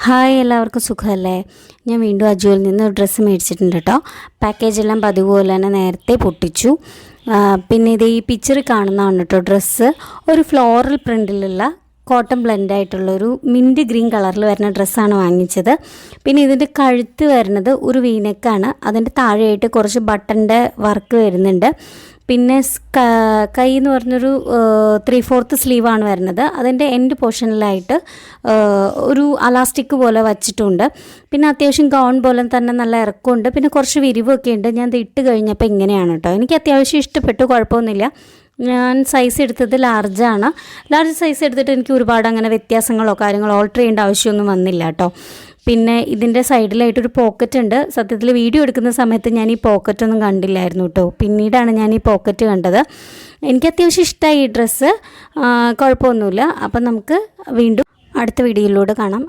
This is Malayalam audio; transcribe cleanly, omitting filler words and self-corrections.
ഹായ്, എല്ലാവർക്കും സുഖമല്ലേ? ഞാൻ വീണ്ടും അജുവിൽ നിന്ന് ഒരു ഡ്രസ്സ് മേടിച്ചിട്ടുണ്ട് കേട്ടോ. പാക്കേജെല്ലാം പതിവ് പോലെ തന്നെ നേരത്തെ പൊട്ടിച്ചു. പിന്നെ ഇത് ഈ പിക്ചറിൽ കാണുന്നതാണ് കേട്ടോ ഡ്രസ്സ്. ഒരു ഫ്ലോറൽ പ്രിൻറ്റിലുള്ള കോട്ടൺ ബ്ലെൻഡായിട്ടുള്ളൊരു മിൻറ്റ് ഗ്രീൻ കളറിൽ വരുന്ന ഡ്രസ്സാണ് വാങ്ങിച്ചത്. പിന്നെ ഇതിൻ്റെ കഴുത്ത് വരുന്നത് ഒരു വീനെക്കാണ്. അതിൻ്റെ താഴെയായിട്ട് കുറച്ച് ബട്ടൻ്റെ വർക്ക് വരുന്നുണ്ട്. പിന്നെ കൈ എന്ന് പറഞ്ഞൊരു 3/4 സ്ലീവാണ് വരുന്നത്. അതിൻ്റെ എൻഡ് പോർഷനിലായിട്ട് ഒരു അലാസ്റ്റിക് പോലെ വച്ചിട്ടുണ്ട്. പിന്നെ അത്യാവശ്യം ഗൗൺ പോലെ തന്നെ നല്ല ഇറക്കമുണ്ട്. പിന്നെ കുറച്ച് വിരിവൊക്കെ ഉണ്ട്. ഞാൻ ഇത് ഇട്ട് കഴിഞ്ഞപ്പോൾ ഇങ്ങനെയാണ് കേട്ടോ. എനിക്ക് അത്യാവശ്യം ഇഷ്ടപ്പെട്ടു, കുഴപ്പമൊന്നുമില്ല. ഞാൻ സൈസ് എടുത്തത് ലാർജാണ്. ലാർജ് സൈസ് എടുത്തിട്ട് എനിക്ക് ഒരുപാട് അങ്ങനെ വ്യത്യാസങ്ങളോ കാര്യങ്ങളോ ഓൾട്ടർ ചെയ്യേണ്ട ആവശ്യമൊന്നും വന്നില്ല കേട്ടോ. പിന്നെ ഇതിൻ്റെ സൈഡിലായിട്ടൊരു പോക്കറ്റ് ഉണ്ട്. സത്യത്തിൽ വീഡിയോ എടുക്കുന്ന സമയത്ത് ഞാൻ ഈ പോക്കറ്റൊന്നും കണ്ടില്ലായിരുന്നു കേട്ടോ. പിന്നീടാണ് ഞാൻ ഈ പോക്കറ്റ് കണ്ടത്. എനിക്ക് അത്യാവശ്യം ഇഷ്ടമായി ഈ ഡ്രസ്സ്, കുഴപ്പമൊന്നുമില്ല. അപ്പം നമുക്ക് വീണ്ടും അടുത്ത വീഡിയോയിലൂടെ കാണാം.